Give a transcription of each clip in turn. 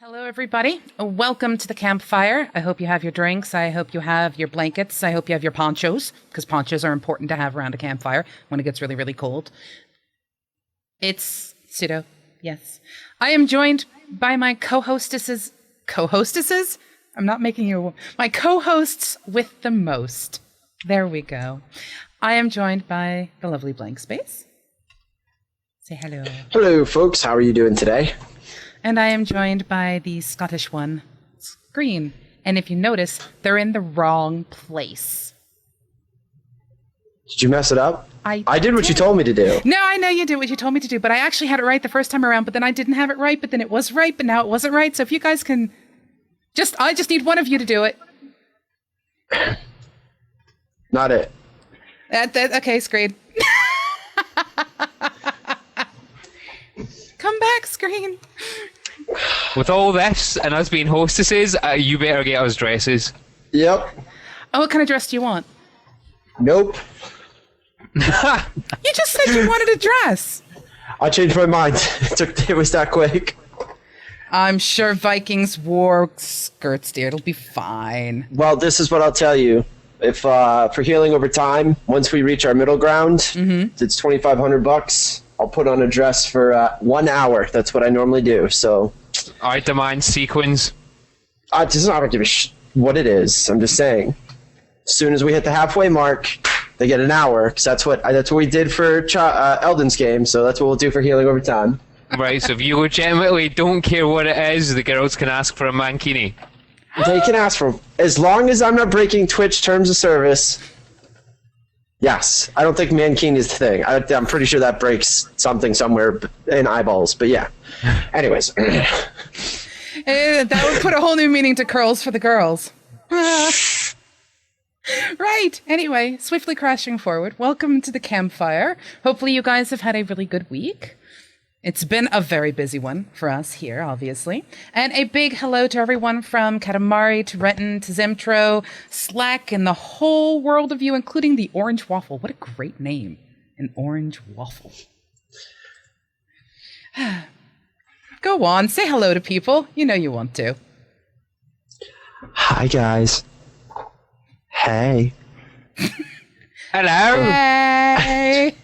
Hello, everybody. Welcome to the Campfire. I hope you have your drinks. I hope you have your blankets. I hope you have your ponchos, because ponchos are important to have around a campfire when it gets really, really cold. It's Pseudo, yes. I am joined by my co-hostesses. Co-hostesses? I'm not making you... My co-hosts with the most. There we go. I am joined by the lovely Blankspace. Say hello. Hello, folks. How are you doing today? And I am joined by the Scottish one, Screen. And if you notice, they're in the wrong place. Did you mess it up? I did what you told me to do. No, I know you did what you told me to do, but I actually had it right the first time around, but then I didn't have it right, but then it was right, but now it wasn't right. So if you guys can I just need one of you to do it. Not it. Okay, Screen. Come back, Screen. With all this and us being hostesses, you better get us dresses. Yep. Oh, what kind of dress do you want? Nope. You just said you wanted a dress. I changed my mind. It was that quick. I'm sure Vikings wore skirts, dear. It'll be fine. Well, this is what I'll tell you. If for healing over time, once we reach our middle ground, it's $2,500. I'll put on a dress for 1 hour. That's what I normally do. So I demand sequins. I don't give a what it is. I'm just saying. As soon as we hit the halfway mark, they get an hour. Because that's what we did for Elden's game. So that's what we'll do for healing over time. Right, so if you legitimately don't care what it is, the girls can ask for a mankini. They can ask for, as long as I'm not breaking Twitch terms of service. Yes, I don't think mankini is the thing. I'm pretty sure that breaks something somewhere in eyeballs. But yeah. Anyways. That would put a whole new meaning to curls for the girls. Right. Anyway, swiftly crashing forward. Welcome to the Campfire. Hopefully you guys have had a really good week. It's been a very busy one for us here, obviously. And a big hello to everyone from Katamari to Renton to Zemtro, Slack, and the whole world of you, including the Orange Waffle. What a great name. An Orange Waffle. Go on, say hello to people. You know you want to. Hi, guys. Hey. Hello. Hey.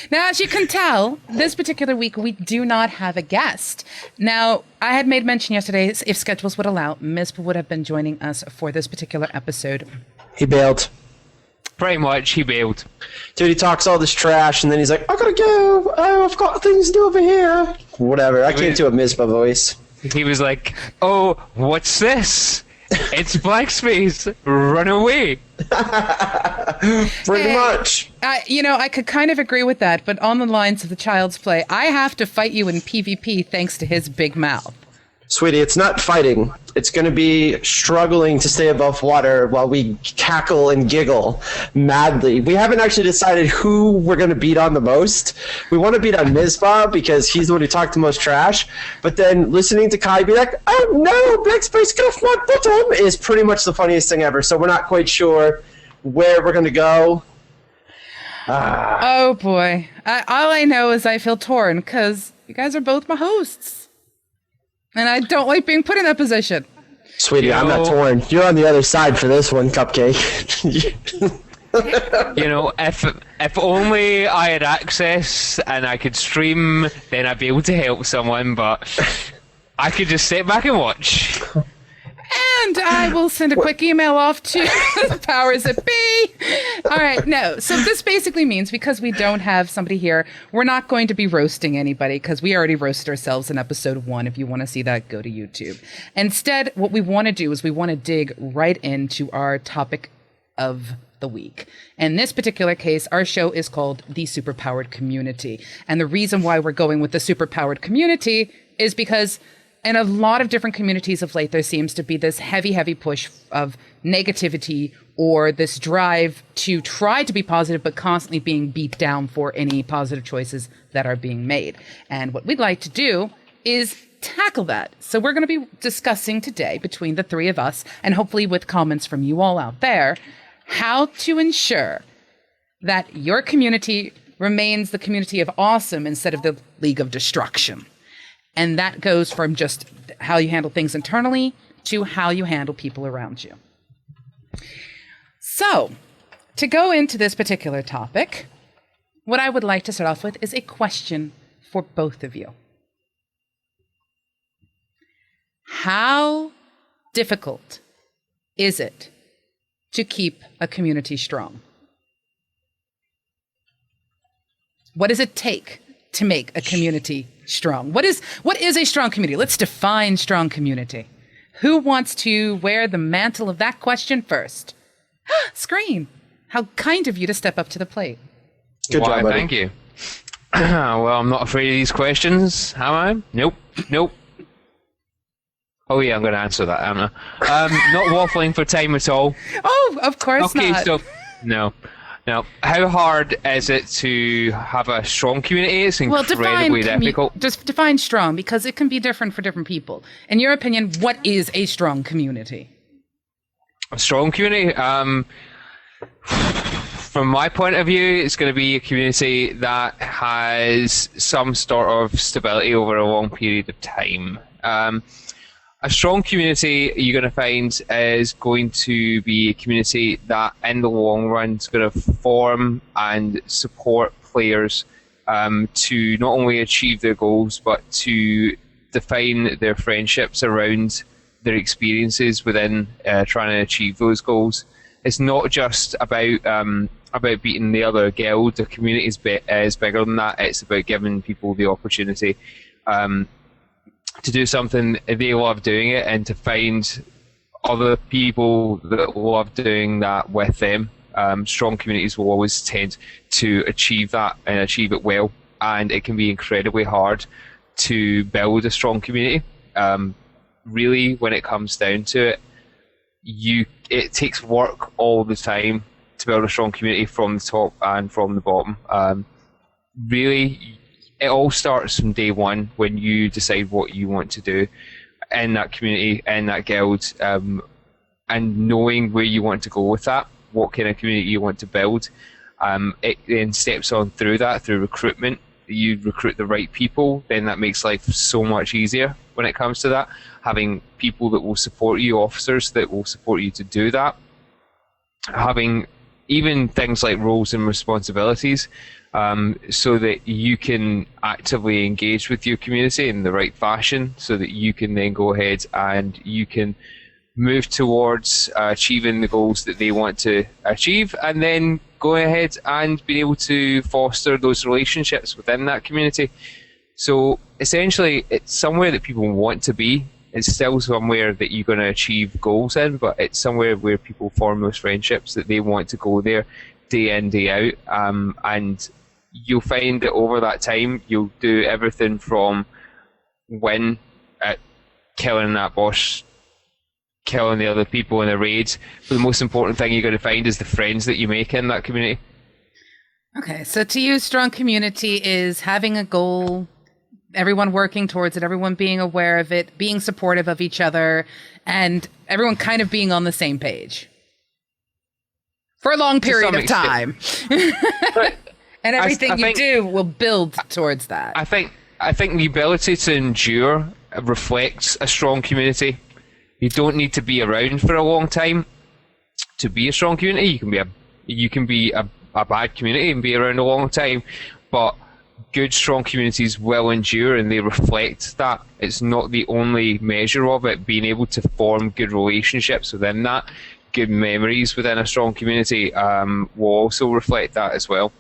Now, as you can tell, this particular week, we do not have a guest. Now, I had made mention yesterday, if schedules would allow, Misp would have been joining us for this particular episode. He bailed. Pretty much, he bailed. Dude, he talks all this trash, and then he's like, I gotta go. Oh, I've got things to do over here. Whatever. I can't do a Mizpah voice. He was like, oh, what's this? It's Blankspace. Run away. Pretty much. I could kind of agree with that, but on the lines of the Child's Play, I have to fight you in PvP thanks to his big mouth. Sweetie, it's not fighting. It's going to be struggling to stay above water while we cackle and giggle madly. We haven't actually decided who we're going to beat on the most. We want to beat on Mizpah because he's the one who talked the most trash. But then listening to Kai be like, oh no, Blankspace, get off my bottom, is pretty much the funniest thing ever. So we're not quite sure where we're going to go. Oh boy. All I know is I feel torn because you guys are both my hosts. And I don't like being put in that position. Sweetie, I'm not torn. You're on the other side for this one, Cupcake. If only I had access and I could stream, then I'd be able to help someone, but I could just sit back and watch. And I will send a quick email off to the powers that be. All right, no. So this basically means because we don't have somebody here, we're not going to be roasting anybody because we already roasted ourselves in episode 1. If you want to see that, go to YouTube. Instead, what we want to do is we want to dig right into our topic of the week. In this particular case, our show is called The Superpowered Community. And the reason why we're going with the Superpowered Community is because in a lot of different communities of late, there seems to be this heavy push of negativity or this drive to try to be positive, but constantly being beat down for any positive choices that are being made. And what we'd like to do is tackle that. So we're going to be discussing today between the three of us, and hopefully with comments from you all out there, how to ensure that your community remains the community of awesome instead of the League of Destruction. And that goes from just how you handle things internally to how you handle people around you. So, to go into this particular topic, what I would like to start off with is a question for both of you. How difficult is it to keep a community strong? What does it take to make a community strong? What is a strong community? Let's define strong community. Who wants to wear the mantle of that question first? Screen, how kind of you to step up to the plate. Good job, buddy. Thank you. Well, I'm not afraid of these questions, am I? Nope. Oh yeah, I'm going to answer that, am I? Not waffling for time at all. Oh, of course not. Okay, so no. How hard is it to have a strong community? It's incredibly difficult. Just define strong, because it can be different for different people. In your opinion, what is a strong community? A strong community? From my point of view, it's going to be a community that has some sort of stability over a long period of time. A strong community you're going to find is going to be a community that in the long run is going to form and support players to not only achieve their goals, but to define their friendships around their experiences within trying to achieve those goals. It's not just about beating the other guild. The community is bigger than that. It's about giving people the opportunity to do something they love doing it, and to find other people that love doing that with them. Strong communities will always tend to achieve that and achieve it well, and it can be incredibly hard to build a strong community. Really, when it comes down to it, it takes work all the time to build a strong community from the top and from the bottom. Really, it all starts from day one when you decide what you want to do in that community, in that guild, and knowing where you want to go with that, what kind of community you want to build. It then steps on through that, through recruitment. You recruit the right people, then that makes life so much easier when it comes to that. Having people that will support you, officers that will support you to do that. Having even things like roles and responsibilities, so that you can actively engage with your community in the right fashion, so that you can then go ahead and you can move towards achieving the goals that they want to achieve, and then go ahead and be able to foster those relationships within that community. So essentially, it's somewhere that people want to be. It's still somewhere that you're going to achieve goals in, but it's somewhere where people form those friendships that they want to go there day in, day out. And you'll find that over that time, you'll do everything from win at killing that boss, killing the other people in a raid. But the most important thing you're going to find is the friends that you make in that community. Okay, so to you, strong community is having a goal, everyone working towards it, everyone being aware of it, being supportive of each other, and everyone kind of being on the same page for a long period of time. And everything you do will build towards that. I think the ability to endure reflects a strong community. You don't need to be around for a long time to be a strong community. You can be a bad community and be around a long time, but good, strong communities will endure, and they reflect that. It's not the only measure of it. Being able to form good relationships within that, good memories within a strong community will also reflect that as well.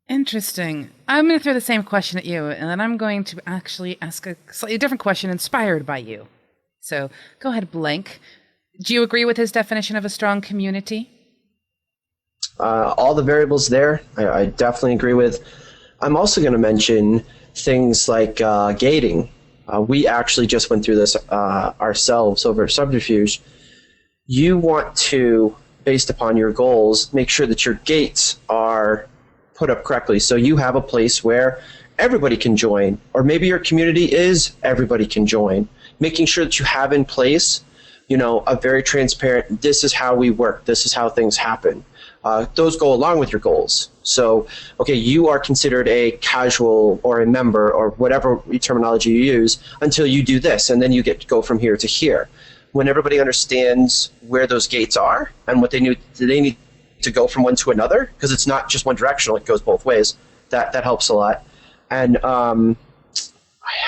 Interesting. I'm going to throw the same question at you, and then I'm going to actually ask a slightly different question inspired by you. So go ahead, Blank. Do you agree with his definition of a strong community? All the variables there, I definitely agree with. I'm also going to mention things like gating. We actually just went through this ourselves over at Subterfuge. You want to, based upon your goals, make sure that your gates are put up correctly. So you have a place where everybody can join, or maybe your community is everybody can join. Making sure that you have in place, a very transparent, this is how we work, this is how things happen. those go along with your goals. So, okay, you are considered a casual or a member or whatever terminology you use until you do this, and then you get to go from here to here. When everybody understands where those gates are and what they need to go from one to another, because it's not just one directional, it goes both ways. That helps a lot. And I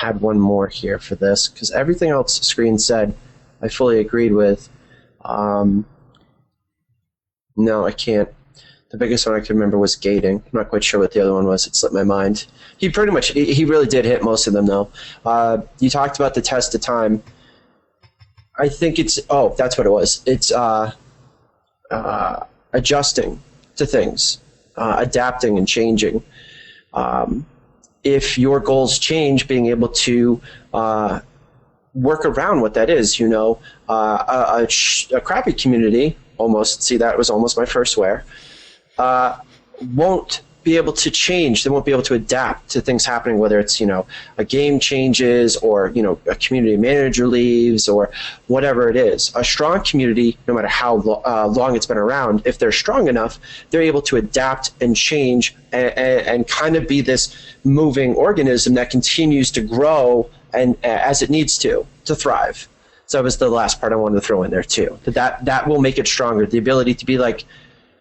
had one more here for this, because everything else Screen said I fully agreed with. No, I can't. The biggest one I can remember was gating. I'm not quite sure what the other one was. It slipped my mind. He really did hit most of them, though. You talked about the test of time. I think that's what it was. It's adjusting to things, adapting and changing. If your goals change, being able to work around what that is, a crappy community, that was almost my first swear, won't be able to change. They won't be able to adapt to things happening, whether it's, a game changes or, a community manager leaves or whatever it is. A strong community, no matter how long it's been around, if they're strong enough, they're able to adapt and change and kind of be this moving organism that continues to grow and as it needs to thrive. So that was the last part I wanted to throw in there too. That will make it stronger. The ability to be like,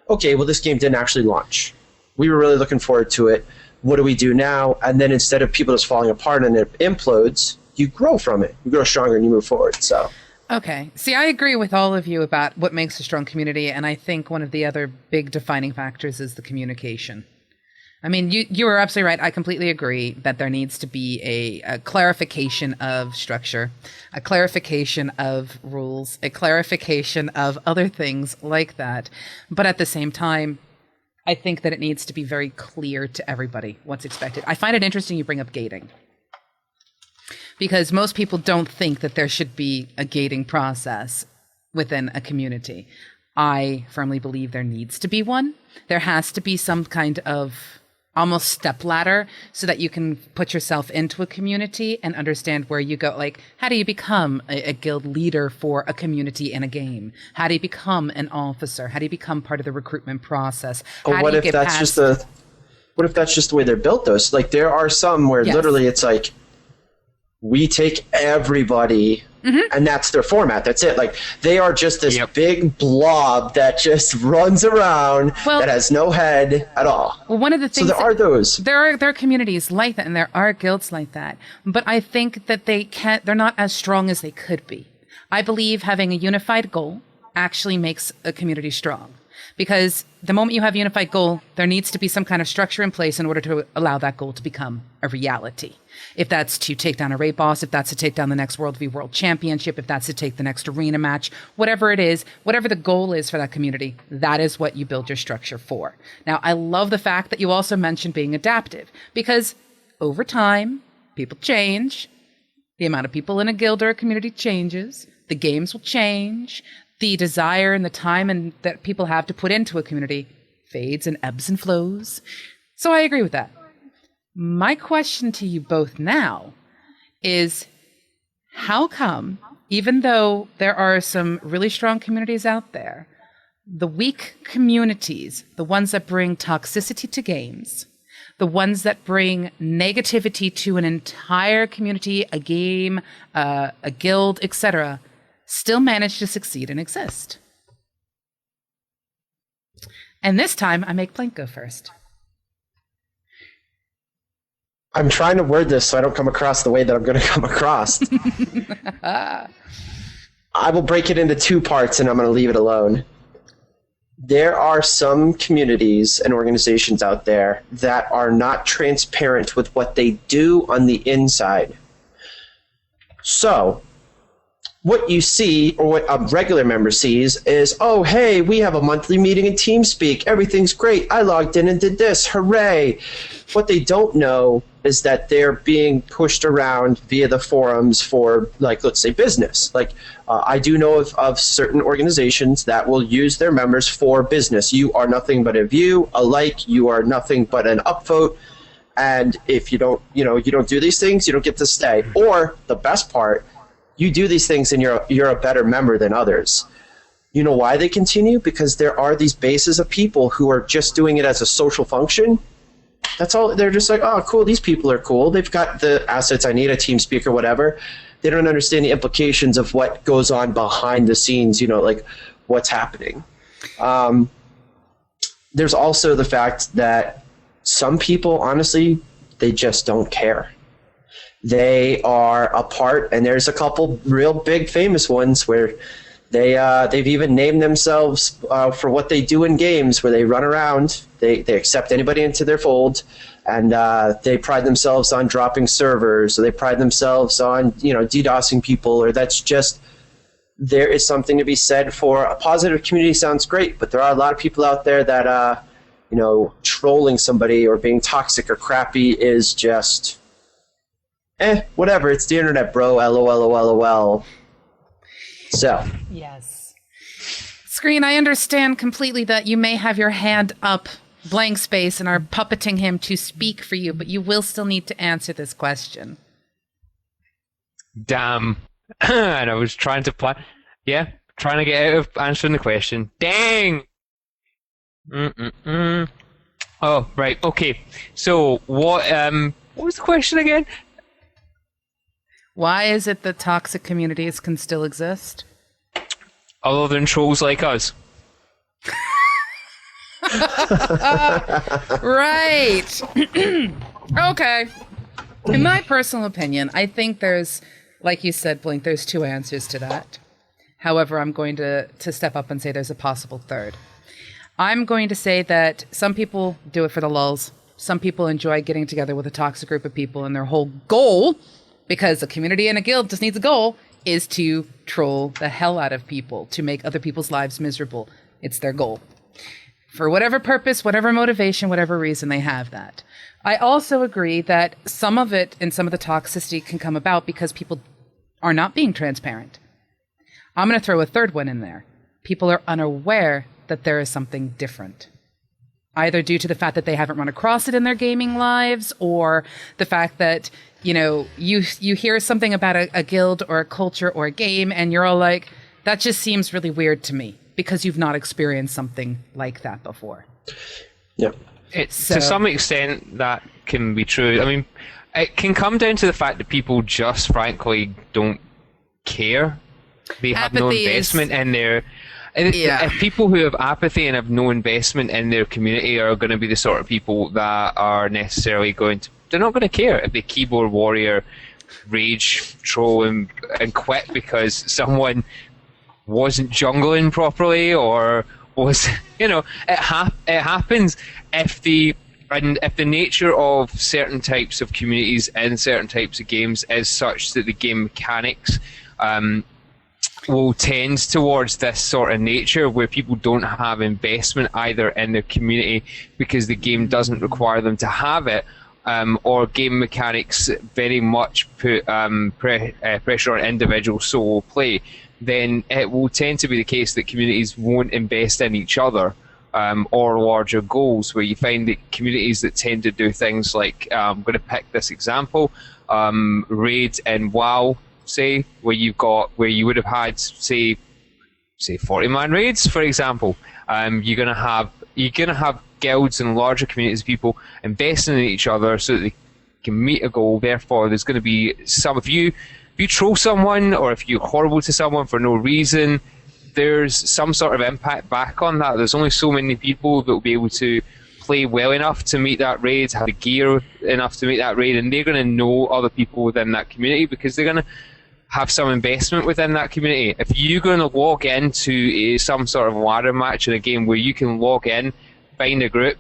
okay, well, this game didn't actually launch. We were really looking forward to it. What do we do now? And then instead of people just falling apart and it implodes, you grow from it. You grow stronger and you move forward. So. Okay. See, I agree with all of you about what makes a strong community. And I think one of the other big defining factors is the communication. I mean, you were absolutely right. I completely agree that there needs to be a clarification of structure, a clarification of rules, a clarification of other things like that. But at the same time, I think that it needs to be very clear to everybody what's expected. I find it interesting you bring up gating, because most people don't think that there should be a gating process within a community. I firmly believe there needs to be one. There has to be some kind of almost stepladder so that you can put yourself into a community and understand where you go. Like, how do you become a guild leader for a community in a game? How do you become an officer? How do you become part of the recruitment process? What if that's just the way they're built, though? So, like, there are some where literally it's like, we take everybody, and that's their format. That's it. Like, they are just this big blob that just runs around that has no head at all. Well, one of the things. So there are those. There are communities like that, and there are guilds like that. But I think that they're not as strong as they could be. I believe having a unified goal actually makes a community strong. Because the moment you have a unified goal, there needs to be some kind of structure in place in order to allow that goal to become a reality. If that's to take down a raid boss, if that's to take down the next World v World Championship, if that's to take the next arena match, whatever it is, whatever the goal is for that community, that is what you build your structure for. Now, I love the fact that you also mentioned being adaptive, because over time, people change. The amount of people in a guild or a community changes. The games will change. The desire and the time that people have to put into a community fades and ebbs and flows. So I agree with that. My question to you both now is, how come, even though there are some really strong communities out there, the weak communities, the ones that bring toxicity to games, the ones that bring negativity to an entire community, a game, a guild, etc., still manage to succeed and exist? And this time, I make Blank go first. I'm trying to word this so I don't come across the way that I'm going to come across. I will break it into two parts, and I'm going to leave it alone. There are some communities and organizations out there that are not transparent with what they do on the inside. So, what you see, or what a regular member sees, is, oh, hey, we have a monthly meeting in TeamSpeak. Everything's great. I logged in and did this. Hooray. What they don't know is that they're being pushed around via the forums for, like, let's say business. Like, I do know of certain organizations that will use their members for business. You are nothing but a view, a like. You are nothing but an upvote. And if you don't do these things, you don't get to stay. Or the best part, you do these things and you're a better member than others. You know why they continue? Because there are these bases of people who are just doing it as a social function. That's all. They're just like, oh, cool, these people are cool. They've got the assets I need, a TeamSpeak or whatever. They don't understand the implications of what goes on behind the scenes, like what's happening. There's also the fact that some people, honestly, they just don't care. They are apart, and there's a couple real big famous ones where they've even named themselves for what they do in games, where they run around, they accept anybody into their fold, and they pride themselves on dropping servers, or they pride themselves on DDoSing people, or that's just, there is something to be said for a positive community. Sounds great, but there are a lot of people out there that trolling somebody or being toxic or crappy is just whatever. It's the internet, bro. LOL. So. Yes. Screen, I understand completely that you may have your hand up, Blankspace, and are puppeting him to speak for you, but you will still need to answer this question. Damn. And I was trying to trying to get out of answering the question. Dang! Oh, right, okay. So, what was the question again? Why is it that toxic communities can still exist? Other than trolls like us. Right. Okay. In my personal opinion, I think there's, like you said, Blink, there's two answers to that. However, I'm going to step up and say there's a possible third. I'm going to say that some people do it for the lulz. Some people enjoy getting together with a toxic group of people, and their whole goal, because a community and a guild just needs a goal, is to troll the hell out of people, to make other people's lives miserable. It's their goal. For whatever purpose, whatever motivation, whatever reason, they have that. I also agree that some of it and some of the toxicity can come about because people are not being transparent. I'm going to throw a third one in there. People are unaware that there is something different, either due to the fact that they haven't run across it in their gaming lives, or the fact that, you hear something about a guild or a culture or a game, and you're all like, that just seems really weird to me, because you've not experienced something like that before. Yep. To some extent, that can be true. I mean, it can come down to the fact that people just frankly don't care. They have no investment in their... If people who have apathy and have no investment in their community are going to be the sort of people that are necessarily going to... They're not going to care if the keyboard warrior rage, troll, and quit because someone wasn't jungling properly, or was... it happens if the nature of certain types of communities and certain types of games is such that the game mechanics will tend towards this sort of nature where people don't have investment either in their community because the game doesn't require them to have it, or game mechanics very much put pressure on individual solo play, then it will tend to be the case that communities won't invest in each other or larger goals, where you find that communities that tend to do things like, I'm going to pick this example, raids in WoW, say, where you would have had say 40-man raids, for example. You're gonna have guilds and larger communities of people investing in each other so that they can meet a goal. Therefore, there's going to be if you troll someone, or if you're horrible to someone for no reason, there's some sort of impact back on that. There's only so many people that will be able to play well enough to meet that raid, have the gear enough to meet that raid, and they're going to know other people within that community because they're going to have some investment within that community. If you're going to log into some sort of ladder match in a game where you can log in, find a group,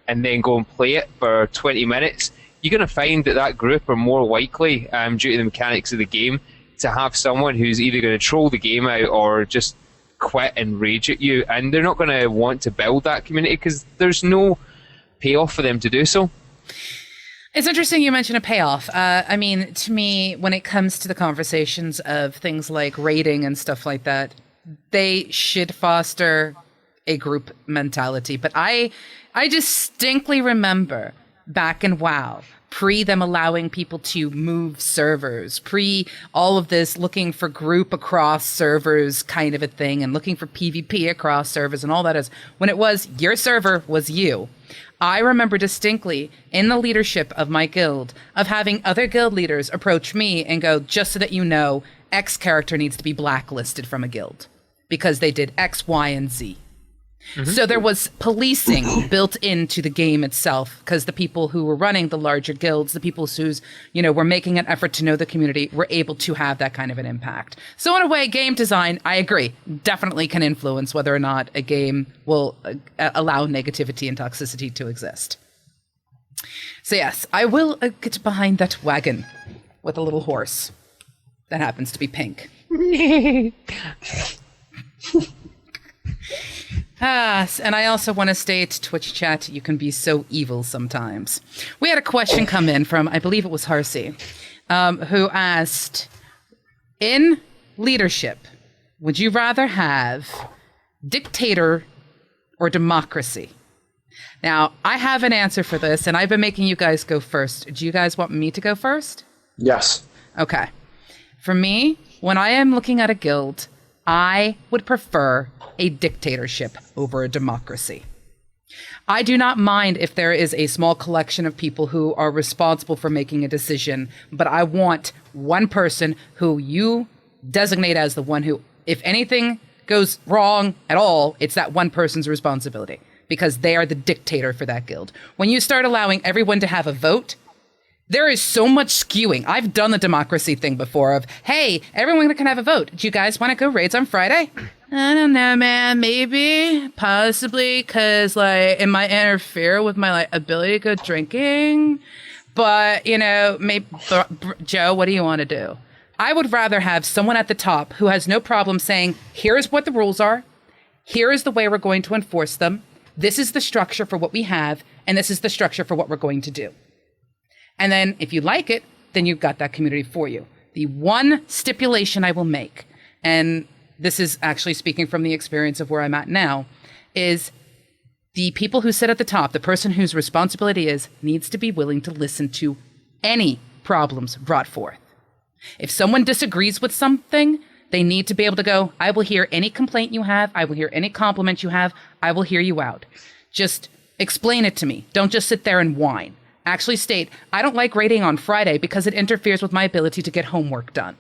and then go and play it for 20 minutes, you're going to find that group are more likely, due to the mechanics of the game, to have someone who's either going to troll the game out or just quit and rage at you, and they're not going to want to build that community because there's no payoff for them to do so. It's interesting you mentioned a payoff. I mean, to me, when it comes to the conversations of things like raiding and stuff like that, they should foster a group mentality. But I distinctly remember back in WoW pre them allowing people to move servers, pre all of this looking for group across servers kind of a thing, and looking for PvP across servers and all that is, when it was your server was you. I remember distinctly in the leadership of my guild of having other guild leaders approach me and go, just so that you know, X character needs to be blacklisted from a guild because they did X, Y, and Z. Mm-hmm. So there was policing built into the game itself, because the people who were running the larger guilds, the people who's, were making an effort to know the community, were able to have that kind of an impact. So in a way, game design, I agree, definitely can influence whether or not a game will allow negativity and toxicity to exist. So yes, I will get behind that wagon with a little horse that happens to be pink. And I also want to state, Twitch chat, you can be so evil sometimes. We had a question come in from, I believe it was Harsey, who asked, in leadership, would you rather have dictator or democracy? Now, I have an answer for this, and I've been making you guys go first. Do you guys want me to go first? Yes. Okay. For me, when I am looking at a guild, I would prefer a dictatorship over a democracy. I do not mind if there is a small collection of people who are responsible for making a decision, but I want one person who you designate as the one who, if anything goes wrong at all, it's that one person's responsibility, because they are the dictator for that guild. When you start allowing everyone to have a vote, there is so much skewing. I've done the democracy thing before of, hey, everyone can have a vote. Do you guys want to go raids on Friday? I don't know, man. Maybe, possibly, because it might interfere with my ability to go drinking. But maybe Joe, what do you want to do? I would rather have someone at the top who has no problem saying, here's what the rules are. Here is the way we're going to enforce them. This is the structure for what we have, and this is the structure for what we're going to do. And then if you like it, then you've got that community for you. The one stipulation I will make, and this is actually speaking from the experience of where I'm at now, is the people who sit at the top, the person whose responsibility needs to be willing to listen to any problems brought forth. If someone disagrees with something, they need to be able to go, I will hear any complaint you have. I will hear any compliment you have. I will hear you out. Just explain it to me. Don't just sit there and whine. Actually state, I don't like raiding on Friday because it interferes with my ability to get homework done.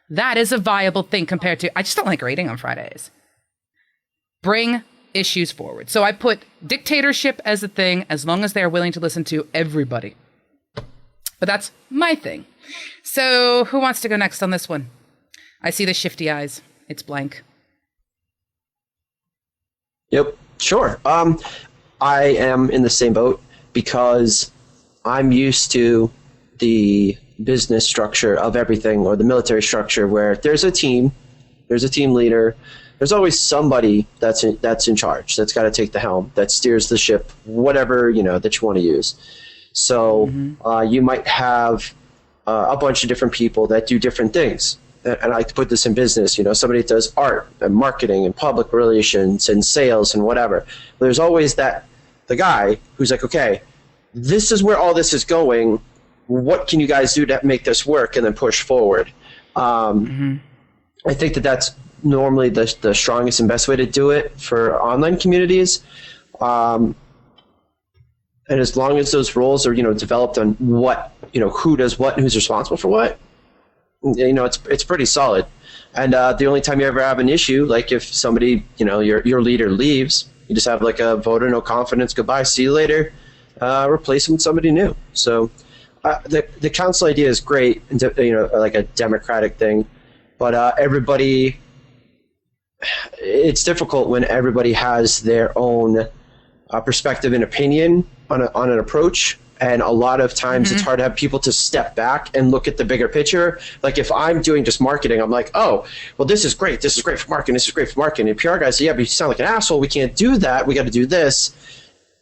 That is a viable thing compared to, I just don't like raiding on Fridays. Bring issues forward. So I put dictatorship as a thing, as long as they are willing to listen to everybody. But that's my thing. So who wants to go next on this one? I see the shifty eyes. It's blank. Yep, sure. I am in the same boat because I'm used to the business structure of everything, or the military structure, where there's a team leader, there's always somebody that's in charge, that's got to take the helm, that steers the ship, whatever that you want to use. So you might have a bunch of different people that do different things. And I like to put this in business, somebody that does art and marketing and public relations and sales and whatever. But there's always the guy who's like, okay, this is where all this is going. What can you guys do to make this work, and then push forward? I think that's normally the strongest and best way to do it for online communities. And as long as those roles are, developed on what, who does what and who's responsible for what, it's pretty solid. And the only time you ever have an issue, like if somebody, your leader leaves, you just have a vote of no confidence, goodbye, see you later. Replace them with somebody new. So the council idea is great, like a democratic thing, but everybody, it's difficult when everybody has their own perspective and opinion on an approach, and a lot of times it's hard to have people to step back and look at the bigger picture. Like if I'm doing just marketing, I'm like, oh, well, this is great for marketing, this is great for marketing. And PR guys say, yeah, but you sound like an asshole, we can't do that, we got to do this.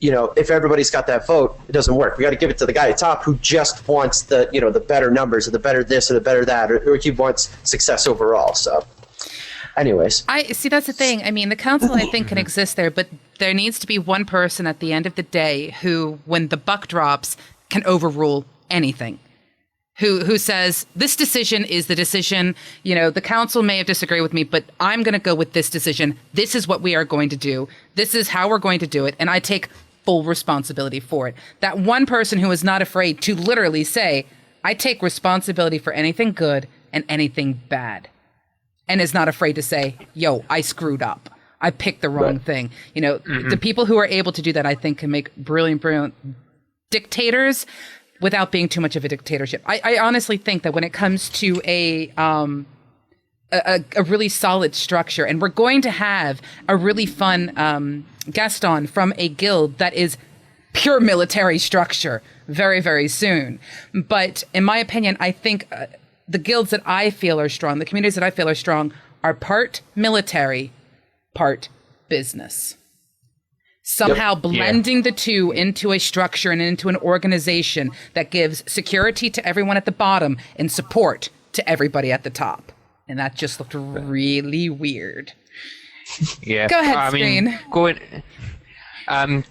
If everybody's got that vote, it doesn't work. We got to give it to the guy at top who just wants the better numbers, or the better this, or the better that, or he wants success overall. So, anyways, I see, that's the thing. I mean, the council, I think, can exist there, but there needs to be one person at the end of the day who, when the buck drops, can overrule anything. Who says this decision is the decision, the council may have disagreed with me, but I'm going to go with this decision. This is what we are going to do. This is how we're going to do it. And I take full responsibility for it. That one person who is not afraid to literally say, I take responsibility for anything good and anything bad. And is not afraid to say, yo, I screwed up. I picked the wrong thing. The people who are able to do that, I think, can make brilliant dictators without being too much of a dictatorship. I honestly think that when it comes to a really solid structure, and we're going to have a really fun guest on from a guild that is pure military structure very, very soon. But in my opinion, I think the guilds that I feel are strong, the communities that I feel are strong, are part military, part business. Somehow blending the two into a structure and into an organization that gives security to everyone at the bottom and support to everybody at the top. And that just looked really weird. Yeah. Go ahead, Screen.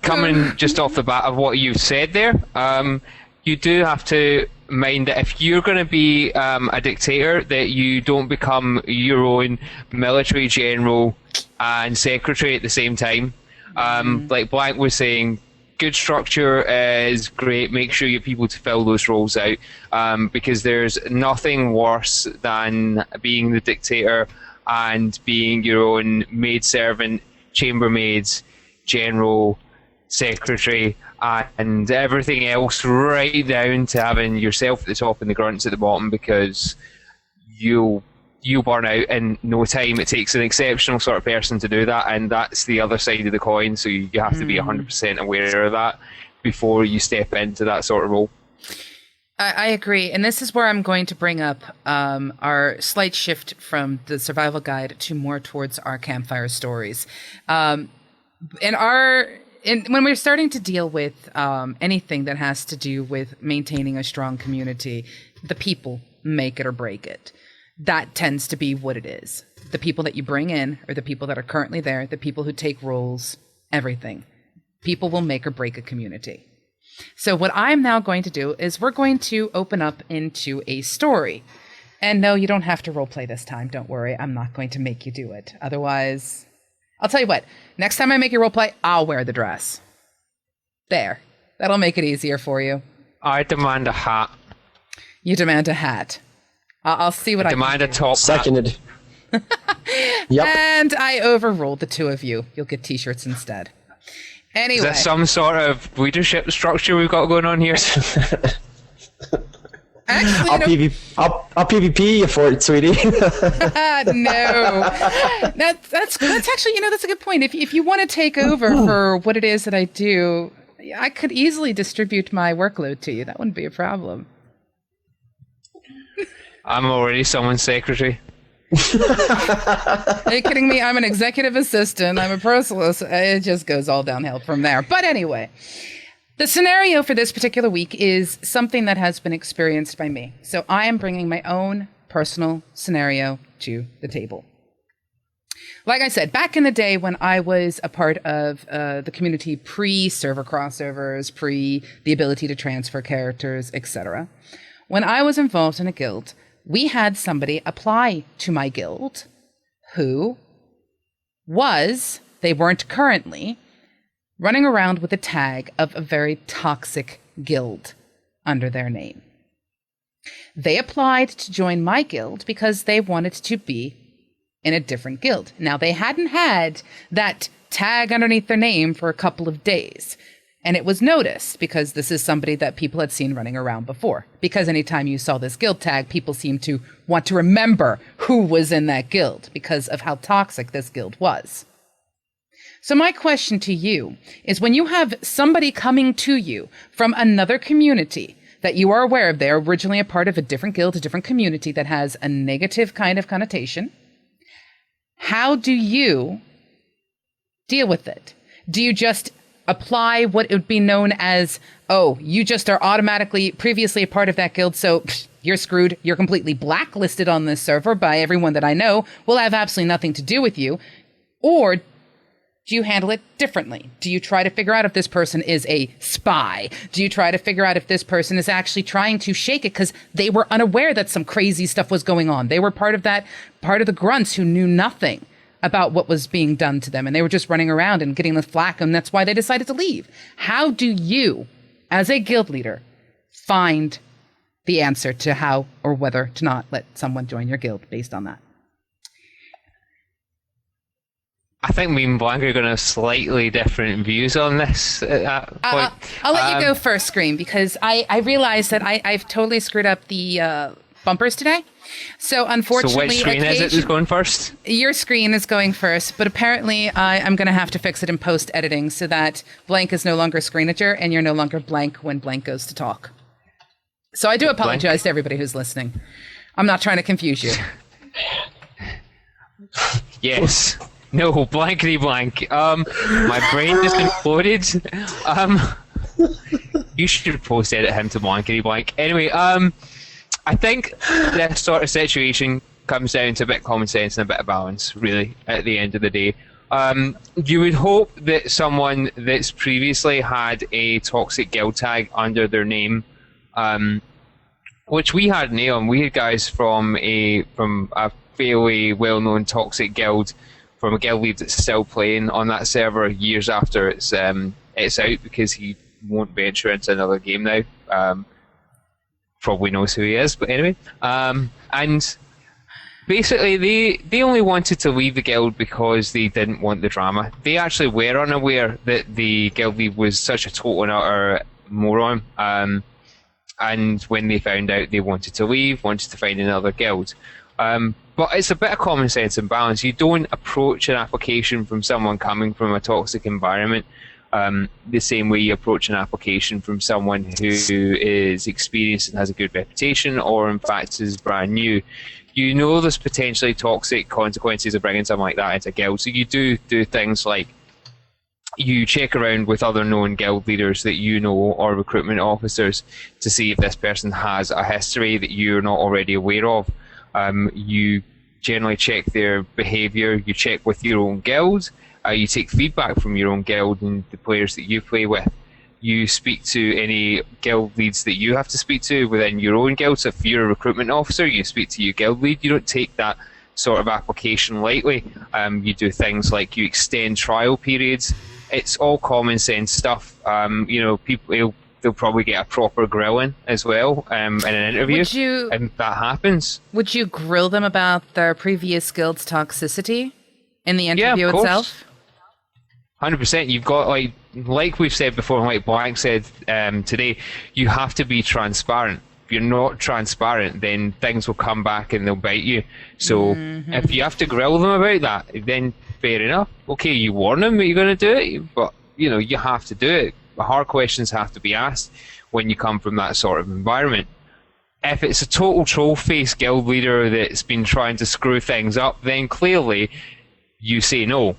Coming just off the bat of what you've said there, you do have to mind that if you're going to be a dictator, that you don't become your own military general and secretary at the same time. Like Blank was saying, good structure is great. Make sure you get people to fill those roles out, because there's nothing worse than being the dictator and being your own maidservant, chambermaids, general, secretary, and everything else, right down to having yourself at the top and the grunts at the bottom, because you'll burn out in no time. It takes an exceptional sort of person to do that, and that's the other side of the coin, so you have to be 100% aware of that before you step into that sort of role. I agree, and this is where I'm going to bring up our slight shift from the survival guide to more towards our campfire stories. When we're starting to deal with anything that has to do with maintaining a strong community, the people make it or break it. That tends to be what it is. The people that you bring in, or the people that are currently there, the people who take roles, everything. People will make or break a community. So what I'm now going to do is we're going to open up into a story. And no, you don't have to roleplay this time. Don't worry. I'm not going to make you do it. Otherwise, I'll tell you what. Next time I make you roleplay, I'll wear the dress. There. That'll make it easier for you. I demand a hat. You demand a hat. I'll see what I demand can a top. Seconded. Yep. And I overruled the two of you. You'll get t-shirts instead. Anyway. Is that some sort of leadership structure we've got going on here? Actually, I'll PvP you for it, sweetie. No. That's actually, that's a good point. If you want to take over for what it is that I do, I could easily distribute my workload to you. That wouldn't be a problem. I'm already someone's secretary. Are you kidding me? I'm an executive assistant. I'm a personal assistant. It just goes all downhill from there. But anyway, the scenario for this particular week is something that has been experienced by me. So I am bringing my own personal scenario to the table. Like I said, back in the day when I was a part of the community pre-server crossovers, pre the ability to transfer characters, etc., when I was involved in a guild, we had somebody apply to my guild who they weren't currently, running around with a tag of a very toxic guild under their name. They applied to join my guild because they wanted to be in a different guild. Now, they hadn't had that tag underneath their name for a couple of days. And it was noticed because this is somebody that people had seen running around before. Because anytime you saw this guild tag, people seemed to want to remember who was in that guild because of how toxic this guild was. So my question to you is, when you have somebody coming to you from another community that you are aware of, they're originally a part of a different guild, a different community that has a negative kind of connotation, how do you deal with it? Do you just apply what would be known as, oh, you just are automatically previously a part of that guild, so you're screwed, you're completely blacklisted on this server by everyone that I know, will have absolutely nothing to do with you? Or Do you handle it differently? Do you try to figure out if this person is a spy? Do you try to figure out if this person is actually trying to shake it because they were unaware that some crazy stuff was going on? They were part of the grunts who knew nothing about what was being done to them, and they were just running around and getting the flack, and that's why they decided to leave. How do you, as a guild leader, find the answer to how or whether to not let someone join your guild based on that? I think me and Blank are going to have slightly different views on this at that point. I'll let you go first, Scream, because I realized that I've totally screwed up the bumpers today. So unfortunately, which screen is it that's going first? Your screen is going first, but apparently I'm going to have to fix it in post-editing so that Blank is no longer Screenager and you're no longer Blank when Blank goes to talk. So I do apologize to everybody who's listening. I'm not trying to confuse you. Yes. No, blankety blank. My brain just imploded. You should post edit him to blankety blank. Anyway, I think this sort of situation comes down to a bit of common sense and a bit of balance, really, at the end of the day. You would hope that someone that's previously had a toxic guild tag under their name, which we had Neon. We had guys from a fairly well-known toxic guild, from a guild lead that's still playing on that server years after it's out, because he won't venture into another game now. Probably knows who he is, but anyway. And basically, they only wanted to leave the guild because they didn't want the drama. They actually were unaware that the guild lead was such a total and utter moron. And when they found out, they wanted to leave, wanted to find another guild. But it's a bit of common sense and balance. You don't approach an application from someone coming from a toxic environment the same way you approach an application from someone who is experienced and has a good reputation, or in fact is brand new. You know there's potentially toxic consequences of bringing something like that into a guild, so you do things like you check around with other known guild leaders that you know, or recruitment officers, to see if this person has a history that you're not already aware of. You generally check their behaviour, you check with your own guild, you take feedback from your own guild and the players that you play with. You speak to any guild leads that you have to speak to within your own guild. So if you're a recruitment officer, you speak to your guild lead. You don't take that sort of application lightly. You do things like you extend trial periods. It's all common sense stuff. People they'll probably get a proper grilling as well in an interview. And that happens. Would you grill them about their previous guild's toxicity in the interview itself? 100%. You've got, like we've said before, and like Blank said today, you have to be transparent. If you're not transparent, then things will come back and they'll bite you. So if you have to grill them about that, then fair enough. Okay, you warn them that you're going to do it, but you have to do it. The hard questions have to be asked when you come from that sort of environment. If it's a total troll-faced guild leader that's been trying to screw things up, then clearly you say no.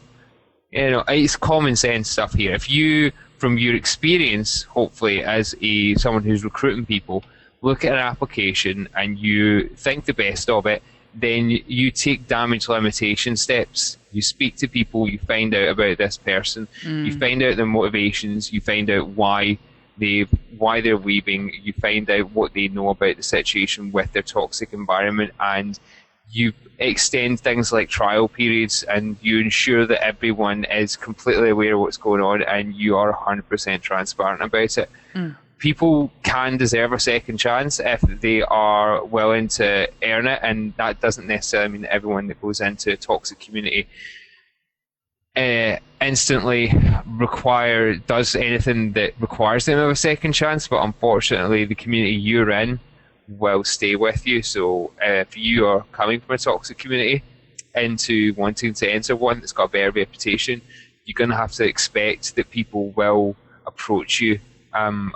It's common sense stuff here. If you, from your experience, hopefully, as someone who's recruiting people, look at an application and you think the best of it, then you take damage limitation steps. You speak to people, you find out about this person, you find out their motivations, you find out why they're leaving, you find out what they know about the situation with their toxic environment, and you extend things like trial periods, and you ensure that everyone is completely aware of what's going on and you are 100% transparent about it. People can deserve a second chance if they are willing to earn it, and that doesn't necessarily mean that everyone that goes into a toxic community instantly does anything that requires them of a second chance, but unfortunately the community you're in will stay with you. So if you are coming from a toxic community into wanting to enter one that's got a better reputation, you're going to have to expect that people will approach you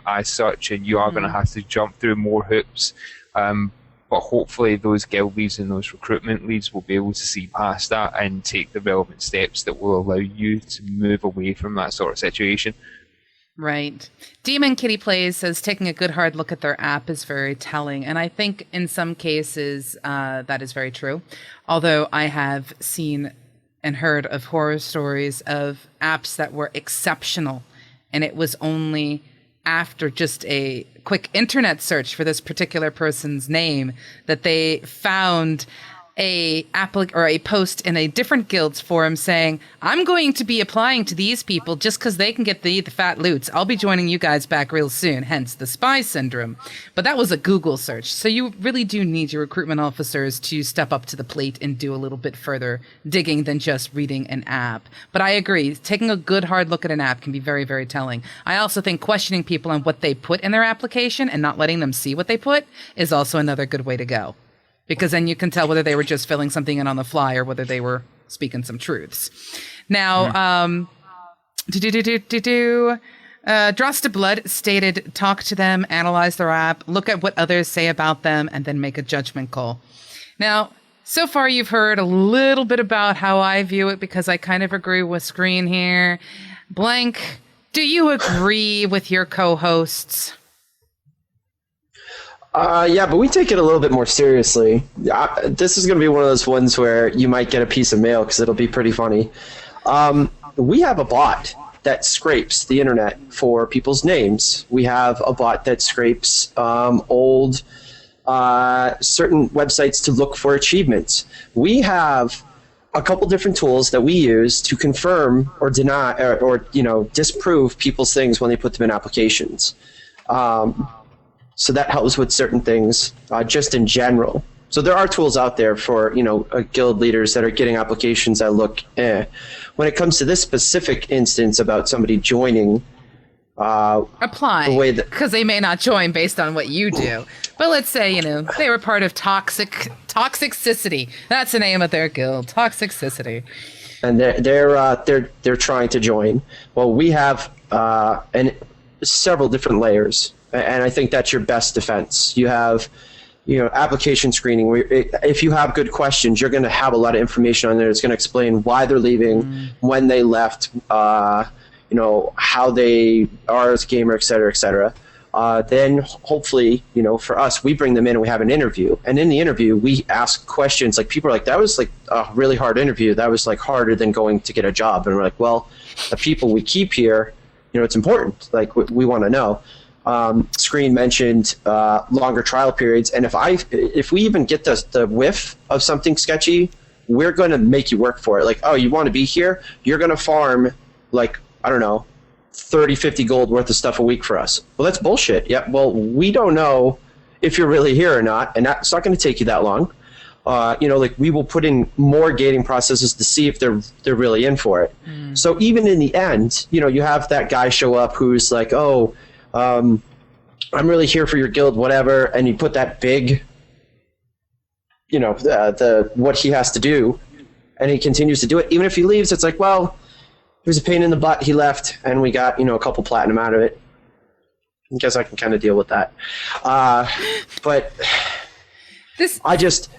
as such, and you are going to have to jump through more hoops. But hopefully those guild leads and those recruitment leads will be able to see past that and take the relevant steps that will allow you to move away from that sort of situation. Right. Demon Kitty Plays says taking a good hard look at their app is very telling. And I think in some cases that is very true. Although I have seen and heard of horror stories of apps that were exceptional. And it was only after just a quick internet search for this particular person's name that they found a post in a different guild's forum saying, I'm going to be applying to these people just because they can get the fat loots. I'll be joining you guys back real soon, hence the spy syndrome. But that was a Google search. So you really do need your recruitment officers to step up to the plate and do a little bit further digging than just reading an app. But I agree, taking a good hard look at an app can be very, very telling. I also think questioning people on what they put in their application and not letting them see what they put is also another good way to go. Because then you can tell whether they were just filling something in on the fly or whether they were speaking some truths. Now, Dross to Blood stated, talk to them, analyze their app, look at what others say about them, and then make a judgment call. Now, so far you've heard a little bit about how I view it because I kind of agree with Screen here. Blank, do you agree with your co-hosts? Yeah, but we take it a little bit more seriously. This is going to be one of those ones where you might get a piece of mail because it'll be pretty funny. We have a bot that scrapes the internet for people's names. We have a bot that scrapes old certain websites to look for achievements. We have a couple different tools that we use to confirm or deny or disprove people's things when they put them in applications. So that helps with certain things, just in general. So there are tools out there for, guild leaders that are getting applications that look When it comes to this specific instance about somebody joining, apply, because they may not join based on what you do. But let's say, they were part of Toxicity. That's the name of their guild, Toxicity. And they're trying to join. Well, we have several different layers. And I think that's your best defense. You have, application screening. Where if you have good questions, you're going to have a lot of information on there. It's going to explain why they're leaving, when they left, how they are as a gamer, et cetera, et cetera. Then hopefully, for us, we bring them in and we have an interview. And in the interview, we ask questions. Like people are like, that was like a really hard interview. That was like harder than going to get a job. And we're like, well, the people we keep here, it's important. Like we want to know. Screen mentioned longer trial periods, and if we even get the whiff of something sketchy, we're going to make you work for it. Like, oh, you want to be here? You're going to farm, like, I don't know, 30, 50 gold worth of stuff a week for us. Well, that's bullshit. Yeah, well, we don't know if you're really here or not, and that's not going to take you that long. We will put in more gating processes to see if they're really in for it. So even in the end, you have that guy show up who's like, oh, I'm really here for your guild, whatever, and you put that big, the what he has to do, and he continues to do it. Even if he leaves, it's like, well, it was a pain in the butt. He left, and we got a couple platinum out of it. I guess I can kind of deal with that. But I just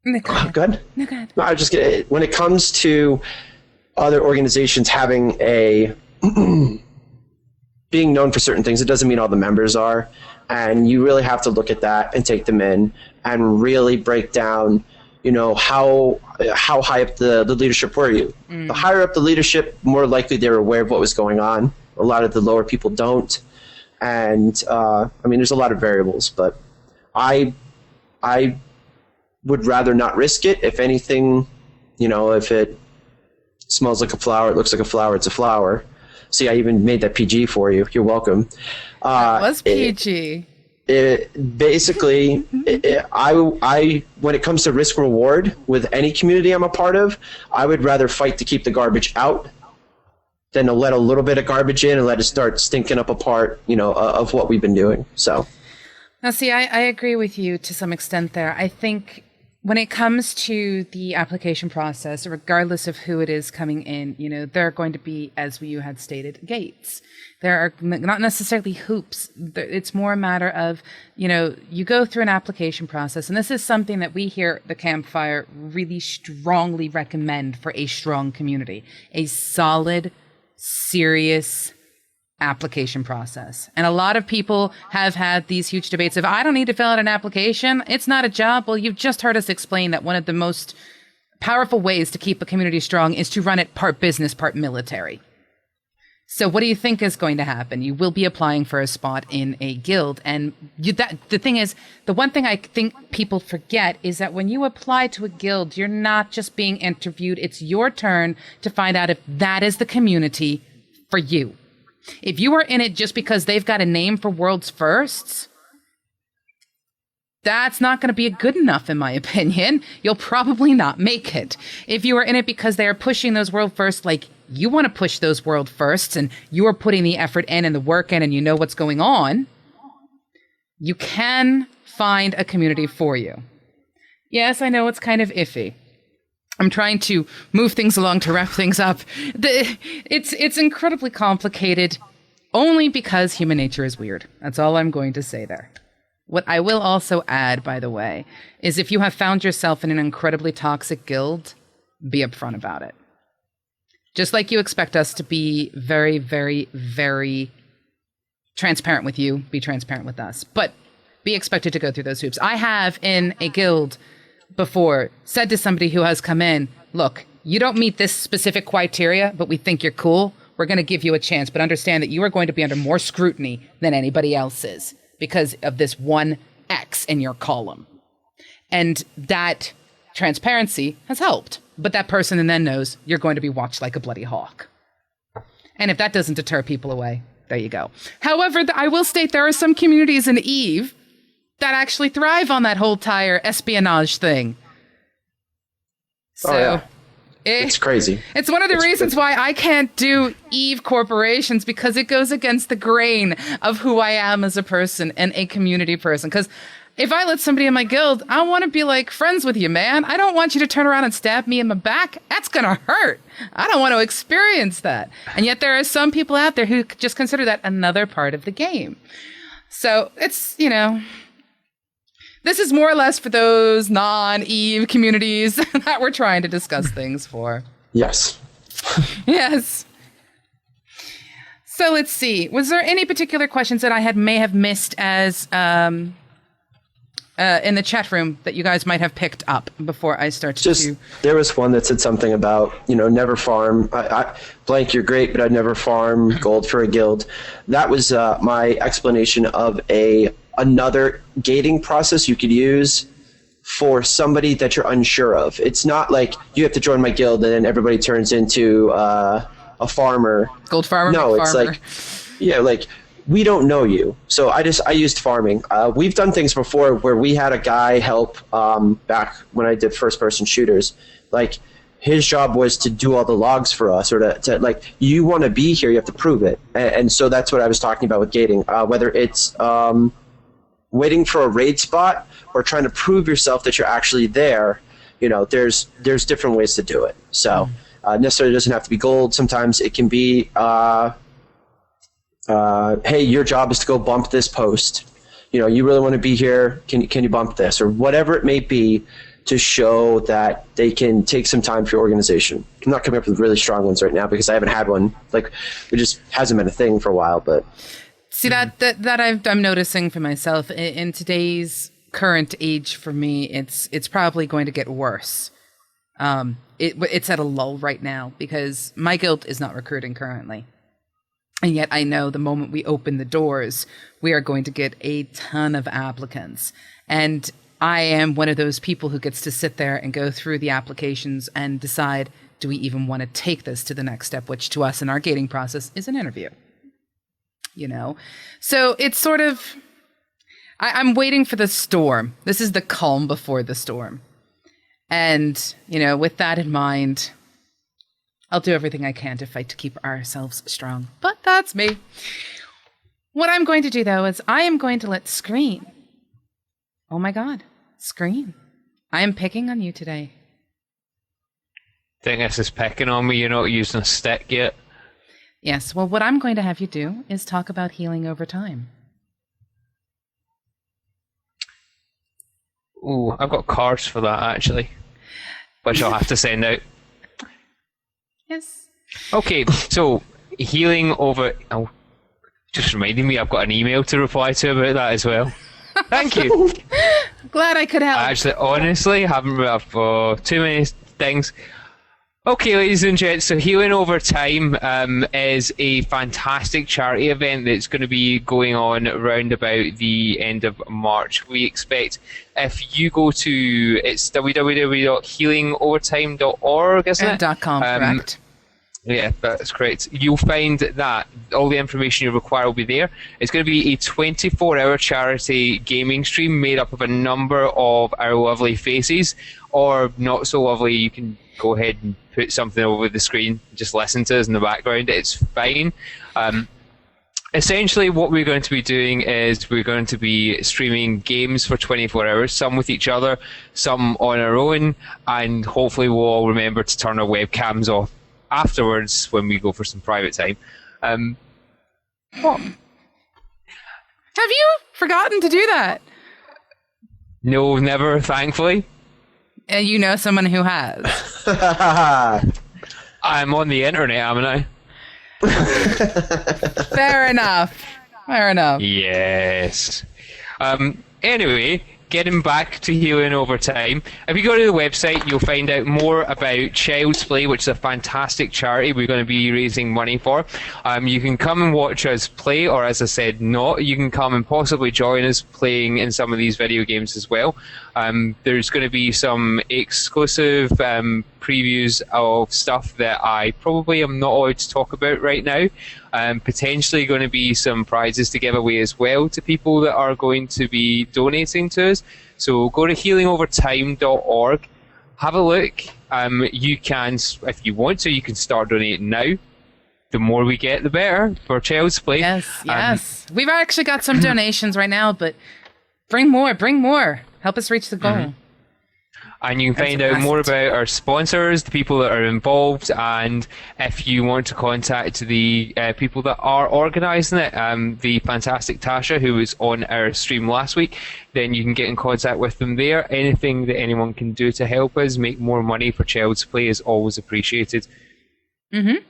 good. No, good. No, I just get when it comes to other organizations having a being known for certain things, it doesn't mean all the members are. And you really have to look at that and take them in and really break down, how high up the leadership were you. The higher up the leadership, more likely they're aware of what was going on. A lot of the lower people don't. And, there's a lot of variables, but I would rather not risk it. If anything, if it smells like a flower, it looks like a flower, it's a flower. See, I even made that PG for you. You're welcome. That was PG. Basically, I when it comes to risk reward with any community I'm a part of, I would rather fight to keep the garbage out than to let a little bit of garbage in and let it start stinking up a part, of what we've been doing. So, now, see, I agree with you to some extent there. I think when it comes to the application process, regardless of who it is coming in, there are going to be, as you had stated, gates. There are not necessarily hoops. It's more a matter of, you go through an application process. And this is something that we here at the Campfire really strongly recommend for a strong community. A solid, serious application process. And a lot of people have had these huge debates of, I don't need to fill out an application. It's not a job. Well, you've just heard us explain that one of the most powerful ways to keep a community strong is to run it part business, part military. So what do you think is going to happen? You will be applying for a spot in a guild. And the thing is, the one thing I think people forget is that when you apply to a guild, you're not just being interviewed. It's your turn to find out if that is the community for you. If you are in it just because they've got a name for World's Firsts, that's not going to be good enough, in my opinion. You'll probably not make it. If you are in it because they are pushing those World Firsts like you want to push those World Firsts and you are putting the effort in and the work in and you know what's going on, you can find a community for you. Yes, I know it's kind of iffy. I'm trying to move things along to wrap things up. It's incredibly complicated only because human nature is weird. That's all I'm going to say there. What I will also add, by the way, is if you have found yourself in an incredibly toxic guild, be upfront about it. Just like you expect us to be very, very, very transparent with you, be transparent with us. But be expected to go through those hoops. I have in a guild before said to somebody who has come in, look, you don't meet this specific criteria, but we think you're cool. We're going to give you a chance, but understand that you are going to be under more scrutiny than anybody else is because of this one X in your column. And that transparency has helped. But that person then knows you're going to be watched like a bloody hawk. And if that doesn't deter people away, there you go. However, I will state there are some communities in EVE that actually thrive on that whole entire espionage thing. So it's crazy. It's one of the reasons why I can't do EVE corporations, because it goes against the grain of who I am as a person and a community person. Because if I let somebody in my guild, I want to be like friends with you, man. I don't want you to turn around and stab me in my back. That's going to hurt. I don't want to experience that. And yet there are some people out there who just consider that another part of the game. So it's, this is more or less for those non-EVE communities that we're trying to discuss things for. Yes. Yes. So let's see. Was there any particular questions that I may have missed as in the chat room that you guys might have picked up before I start to... There was one that said something about, never farm. Blank, you're great, but I'd never farm gold for a guild. That was my explanation of another gating process you could use for somebody that you're unsure of. It's not like you have to join my guild and then everybody turns into a farmer. Gold farmer? No, it's farmer. like we don't know you. So I used farming. We've done things before where we had a guy help back when I did first-person shooters. Like, his job was to do all the logs for us, or to like, you want to be here, you have to prove it. And so that's what I was talking about with gating. Whether it's waiting for a raid spot or trying to prove yourself that you're actually there, there's different ways to do it. So necessarily doesn't have to be gold. Sometimes it can be... hey, your job is to go bump this post. You really want to be here. Can you bump this? Or whatever it may be to show that they can take some time for your organization. I'm not coming up with really strong ones right now because I haven't had one. Like, it just hasn't been a thing for a while. But see, that I'm noticing for myself in today's current age, for me, it's probably going to get worse. It's at a lull right now because my guild is not recruiting currently. And yet I know the moment we open the doors, we are going to get a ton of applicants. And I am one of those people who gets to sit there and go through the applications and decide, do we even want to take this to the next step, which to us in our gating process is an interview. So it's sort of, I'm waiting for the storm. This is the calm before the storm. And, with that in mind, I'll do everything I can to fight to keep ourselves strong. But that's me. What I'm going to do, though, is I am going to let Screen. Oh, my God. Screen. I am picking on you today. Think this is picking on me? You're not using a stick yet? Yes. Well, what I'm going to have you do is talk about healing over time. Ooh, I've got cards for that, actually. Which I'll have to send out. Yes. Okay, so healing over... Oh, just reminding me I've got an email to reply to about that as well. Thank you. Glad I could help. I actually, honestly, haven't... I've too many things. Okay, ladies and gents, so Healing Over Time is a fantastic charity event that's going to be going on around about the end of March. We expect, if you go to, it's www.healingovertime.org, isn't it? .com, correct. Yeah, that's correct. You'll find that all the information you require will be there. It's going to be a 24-hour charity gaming stream made up of a number of our lovely faces, or not so lovely. You can go ahead and put something over the screen, just listen to us in the background. It's fine. Essentially, what we're going to be doing is we're going to be streaming games for 24 hours, some with each other, some on our own, and hopefully we'll all remember to turn our webcams off afterwards when we go for some private time. Have you forgotten to do that? No, never, thankfully. You know someone who has. I'm on the internet, haven't I? Fair enough. Fair enough. Yes. Anyway, getting back to Healing Over Time, if you go to the website, you'll find out more about Child's Play, which is a fantastic charity we're going to be raising money for. You can come and watch us play, or as I said, not. You can come and possibly join us playing in some of these video games as well. There's going to be some exclusive previews of stuff that I probably am not allowed to talk about right now. Potentially going to be some prizes to give away as well to people that are going to be donating to us. So go to healingovertime.org, have a look. You can, if you want to, you can start donating now. The more we get, the better for Child's Play. Yes. We've actually got some donations right now, but bring more. Help us reach the goal. Mm-hmm. And you can find out more about our sponsors, the people that are involved, and if you want to contact the people that are organising it, the fantastic Tasha, who was on our stream last week, then you can get in contact with them there. Anything that anyone can do to help us make more money for Child's Play is always appreciated. Mm-hmm.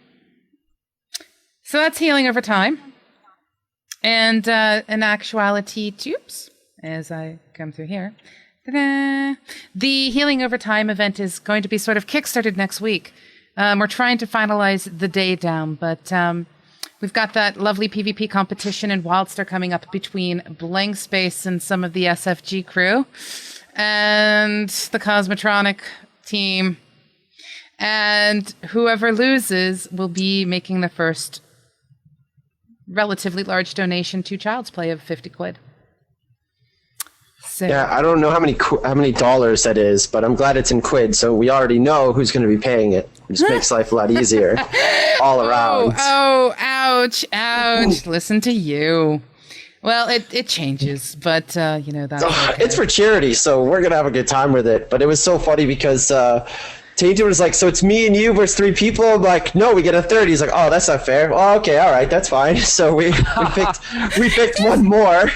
So that's Healing Over Time. And in actuality, tubes, as I come through here. Ta-da. The Healing Over Time event is going to be sort of kickstarted next week. We're trying to finalize the day down, but we've got that lovely PvP competition in Wildstar coming up between Blankspace and some of the SFG crew and the Cosmotronic team. And whoever loses will be making the first relatively large donation to Child's Play of 50 quid. So. Yeah, I don't know how many dollars that is, but I'm glad it's in quid, so we already know who's going to be paying it. It just makes life a lot easier all around. Oh, ouch. Listen to you. Well, it changes, but, you know, that's okay. It's for charity, so we're going to have a good time with it. But it was so funny because Tainted was like, so it's me and you versus 3 people? I'm like, no, we get a third. He's like, oh, that's not fair. Oh, okay, all right, that's fine. So we picked one more.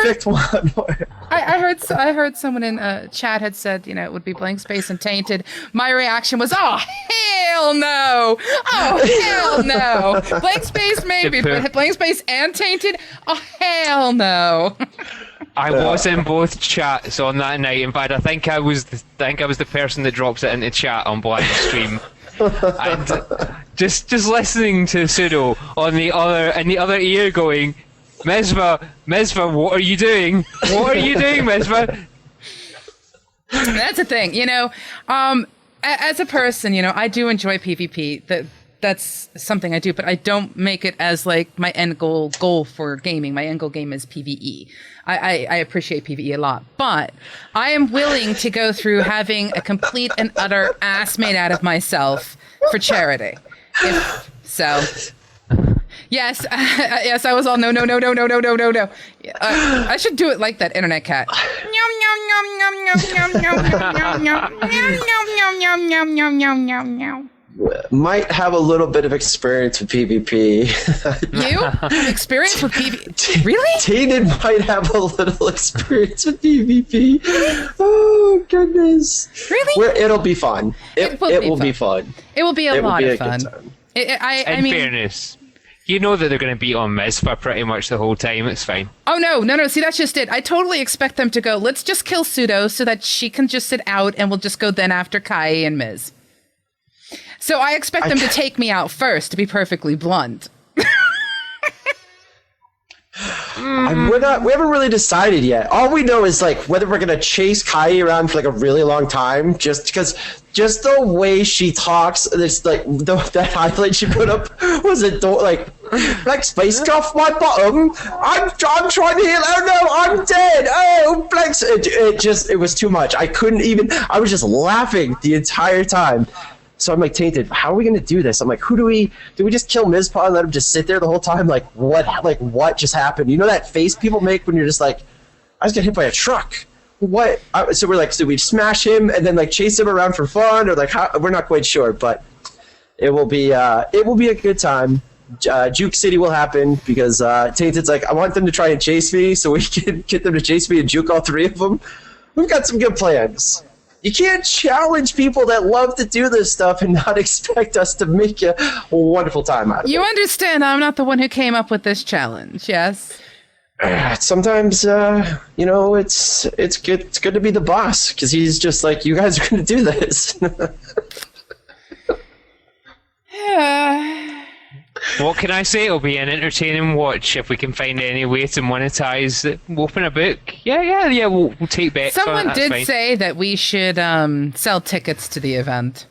Picked one more. I heard someone in chat had said, you know, it would be Blankspace and Tainted. My reaction was, oh, hell no. Blankspace maybe, but Blankspace and Tainted? Oh, hell no. I was in both chats on that night. In fact, I think I was the person that drops it into chat on Blind Stream. And just listening to Pseudo in the other ear going, Mesva, what are you doing? What are you doing, Mesva? That's the thing, you know. As a person, you know, I do enjoy PvP. That's something I do, but I don't make it as like my end goal for gaming. My end goal game is PvE. I appreciate PvE a lot, but I am willing to go through having a complete and utter ass made out of myself for charity. Yes, I was all no. I should do it like that internet cat. Might have a little bit of experience with PvP. You? Experience with PvP? Really? Tainted might have a little experience with PvP. Oh, goodness. Really? It'll be fun. It will be fun. It will be a lot of fun. In fairness, You know that they're going to beat on Mizpah pretty much the whole time. It's fine. Oh, no. See, that's just it. I totally expect them to go, let's just kill Pseudo so that she can just sit out and we'll just go then after Kai and Miz. So I expect them to take me out first, to be perfectly blunt. We haven't really decided yet. All we know is like whether we're gonna chase Kai around for like a really long time, just the way she talks. It's like that highlight she put up was like Blankspace cuff my bottom. I'm trying to heal. Oh no, I'm dead. Oh, Blanks. It was too much. I couldn't even. I was just laughing the entire time. So I'm like, Tainted, how are we going to do this? I'm like, do we just kill Mizpah and let him just sit there the whole time? Like, what just happened? You know that face people make when you're just like, I just got hit by a truck. What? So we're like, so we smash him and then like chase him around for fun, or like, we're not quite sure, but it will be a good time. Juke City will happen because Tainted's like, I want them to try and chase me so we can get them to chase me and juke all three of them. We've got some good plans. You can't challenge people that love to do this stuff and not expect us to make a wonderful time out of it. You understand I'm not the one who came up with this challenge, yes? Sometimes, it's good to be the boss, because he's just like, you guys are going to do this. What can I say? It'll be an entertaining watch if we can find any way to monetize it. We'll open a book. Yeah, we'll take bets. Someone on it. did say that we should sell tickets to the event.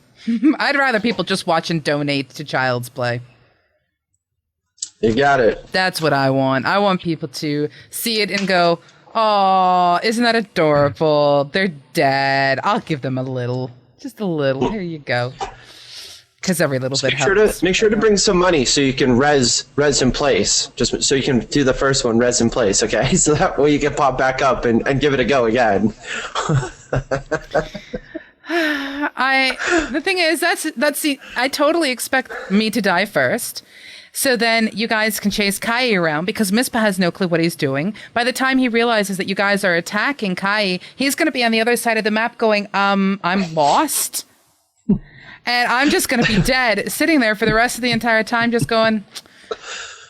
I'd rather people just watch and donate to Child's Play. You got it. That's what I want. I want people to see it and go, oh, isn't that adorable? They're dead. I'll give them a little. Just a little. Here you go. Because every little bit helps. Make sure to bring some money so you can res in place. Just so you can do the first one, res in place, okay? So that way you can pop back up and give it a go again. The thing is, I totally expect me to die first. So then you guys can chase Kai around because Mizpah has no clue what he's doing. By the time he realizes that you guys are attacking Kai, he's going to be on the other side of the map going, I'm lost. And I'm just going to be dead, sitting there for the rest of the entire time, just going,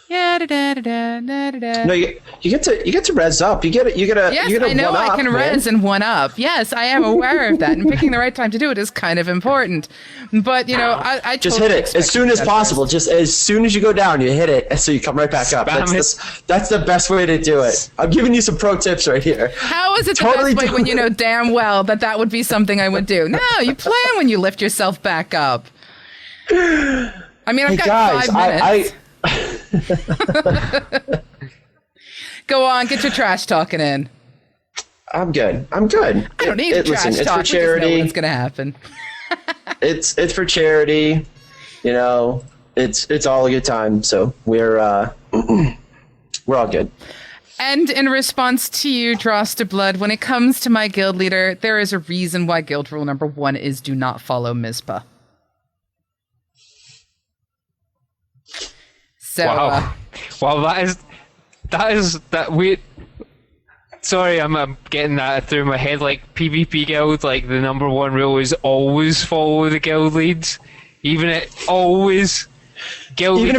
yeah, da da da da da da. No, you get to res up. You get a Yes, I know I can res and one up. Yes, I am aware of that, and picking the right time to do it is kind of important. But I just totally hit it as soon as possible. First. Just as soon as you go down, you hit it, so you come right back up. That's the best way to do it. I'm giving you some pro tips right here. How is it the best way when you know damn well that would be something I would do? No, you plan when you lift yourself back up. I mean, I've got 5 minutes. Go on, get your trash talking in. I'm good. I don't need trash listen, talk. It's for charity. We just know what's gonna happen. It's for charity. It's all a good time. So we're all good. And in response to you, Dross to Blood, when it comes to my guild leader, there is a reason why guild rule number 1 is do not follow Mizpah. So, wow. Well, that is we. Sorry, I'm getting that through my head. Like PvP guild, like the number 1 rule is always follow the guild leads, even if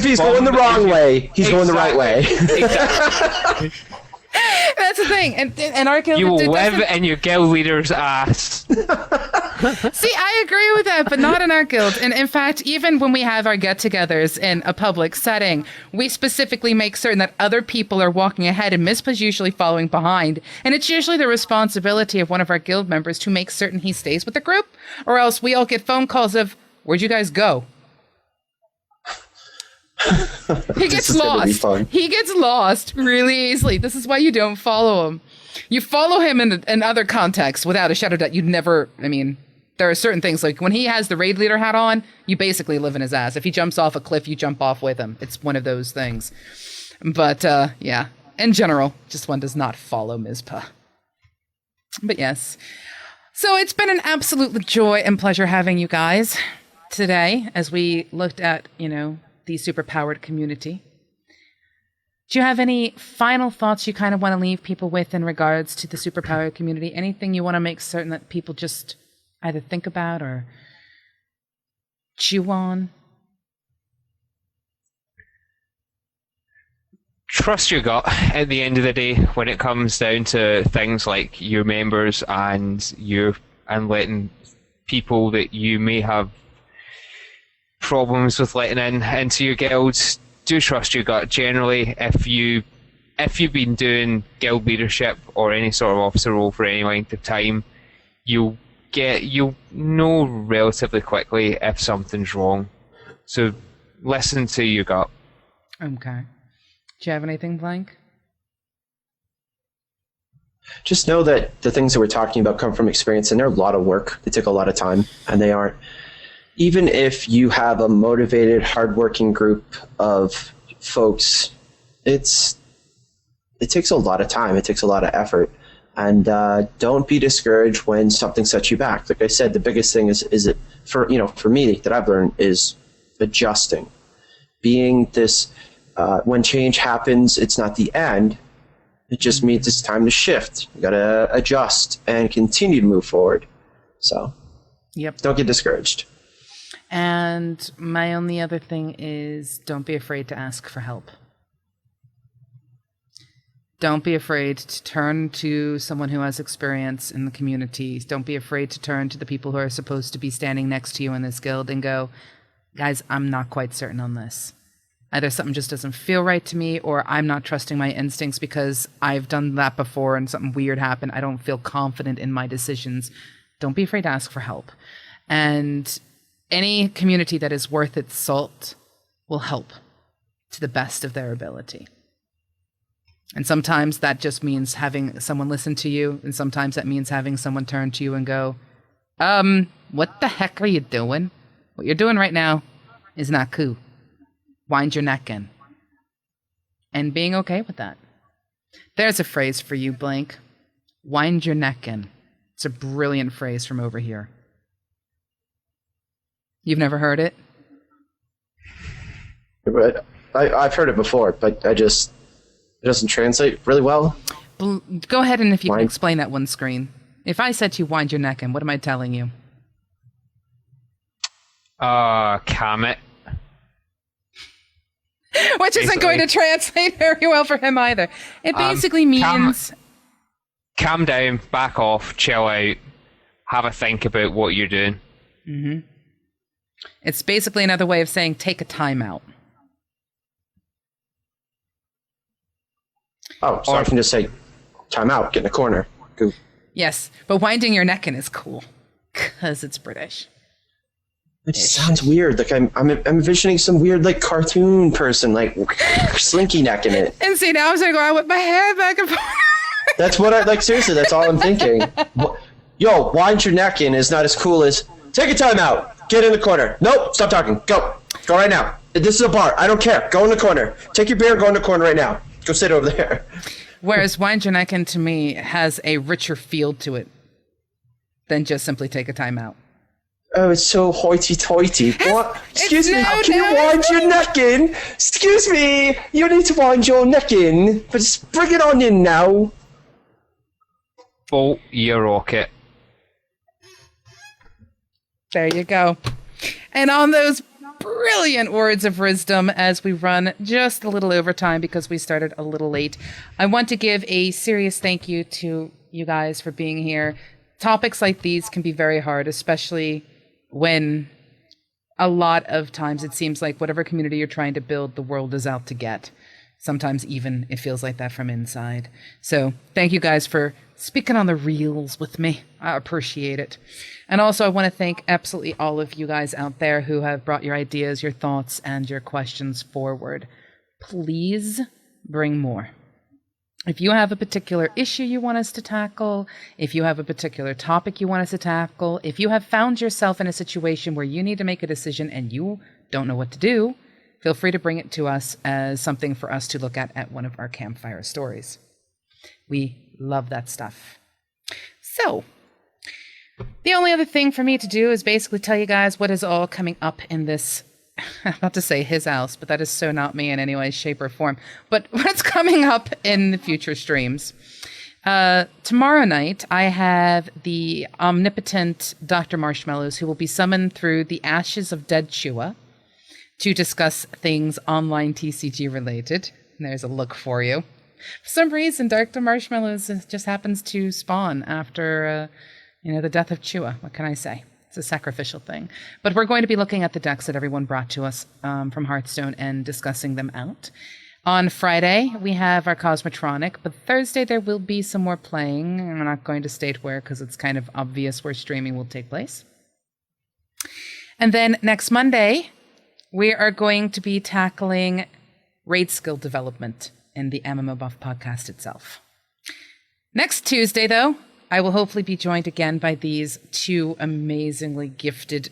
he's going the wrong way, he's going the right way. Exactly. That's the thing, and our guild. You will live in your guild leader's ass. See, I agree with that, but not in our guild. And in fact, even when we have our get-togethers in a public setting, we specifically make certain that other people are walking ahead, and Mizpah's usually following behind. And it's usually the responsibility of one of our guild members to make certain he stays with the group, or else we all get phone calls of, "Where'd you guys go?" He gets lost. He gets lost really easily. This is why you don't follow him. You follow him in other contexts without a shadow that you'd never. I mean, there are certain things like when he has the raid leader hat on, you basically live in his ass. If he jumps off a cliff, you jump off with him. It's one of those things. But yeah, in general, just one does not follow Mizpah. But yes. So it's been an absolute joy and pleasure having you guys today as we looked at, the Superpowered community. Do you have any final thoughts you kind of want to leave people with in regards to the Superpowered community? Anything you want to make certain that people just either think about or chew on? trust your gut at the end of the day when it comes down to things like your members and letting people that you may have problems with letting into your guilds. Do trust your gut. Generally, if you've been doing guild leadership or any sort of officer role for any length of time, you'll know relatively quickly if something's wrong. So listen to your gut. Okay. Do you have anything, Blank? Just know that the things that we're talking about come from experience, and they're a lot of work. They take a lot of time, and they aren't. Even if you have a motivated, hardworking group of folks, it takes a lot of time. It takes a lot of effort. And don't be discouraged when something sets you back. Like I said, the biggest thing is it for me that I've learned is adjusting. Being this, when change happens, it's not the end. It just means it's time to shift. You got to adjust and continue to move forward. So, Yep. don't get discouraged. And my only other thing is don't be afraid to ask for help. Don't be afraid to turn to someone who has experience in the community. Don't be afraid to turn to the people who are supposed to be standing next to you in this guild and go, guys, I'm not quite certain on this. Either something just doesn't feel right to me, or I'm not trusting my instincts because I've done that before and something weird happened. I don't feel confident in my decisions. Don't be afraid to ask for help. And any community that is worth its salt will help to the best of their ability. And sometimes that just means having someone listen to you, and sometimes that means having someone turn to you and go, what the heck are you doing? What you're doing right now is not cool. Wind your neck in. And being okay with that. There's a phrase for you, Blank. Wind your neck in. It's a brilliant phrase from over here. You've never heard it? But I've heard it before, but it doesn't translate really well. Go ahead, and if you can explain that one screen. If I said to you, wind your neck in, what am I telling you? Calm it. Which isn't going to translate very well for him either. It basically means... Calm down, back off, chill out, have a think about what you're doing. Mm-hmm. It's basically another way of saying take a time out. Oh, so I can just say, time out, get in the corner. Go. Yes, but winding your neck in is cool, because it's British. It sounds weird. Like I'm envisioning some weird like cartoon person like slinky neck in it. And see, now I'm going to go out with my hair back and forth. That's what I like. Seriously, that's all I'm thinking. Yo, wind your neck in is not as cool as take a time out. Get in the corner. Nope, stop talking. Go right now. This is a bar. I don't care. Go in the corner. Take your beer and go in the corner right now. Go sit over there. Whereas wind your neck in to me has a richer feel to it than just simply take a time out. Oh, it's so hoity-toity. What? Excuse me, can you wind your neck in? Excuse me, you need to wind your neck in. But just bring it on in now. Bolt your rocket. There you go. And on those brilliant words of wisdom, as we run just a little overtime because we started a little late, I want to give a serious thank you to you guys for being here. Topics like these can be very hard, especially when a lot of times it seems like whatever community you're trying to build, the world is out to get. Sometimes even it feels like that from inside. So thank you guys for speaking on the reels with me. I appreciate it. And also I want to thank absolutely all of you guys out there who have brought your ideas, your thoughts, and your questions forward. Please bring more. If you have a particular issue you want us to tackle, if you have a particular topic you want us to tackle, if you have found yourself in a situation where you need to make a decision and you don't know what to do, feel free to bring it to us as something for us to look at one of our Campfire stories. We love that stuff. So, the only other thing for me to do is basically tell you guys what is all coming up in this, I'm about to say his house, but that is so not me in any way, shape, or form. But what's coming up in the future streams. Tomorrow night, I have the omnipotent Dr. Marshmallows, who will be summoned through the ashes of dead Chua to discuss things online TCG related. There's a look for you. For some reason, Dark to Marshmallows just happens to spawn after, the death of Chua. What can I say? It's a sacrificial thing. But we're going to be looking at the decks that everyone brought to us from Hearthstone and discussing them out. On Friday, we have our Cosmotronic, but Thursday there will be some more playing. I'm not going to state where because it's kind of obvious where streaming will take place. And then next Monday, we are going to be tackling raid skill development in the MMOBuff podcast itself. Next Tuesday, though, I will hopefully be joined again by these two amazingly gifted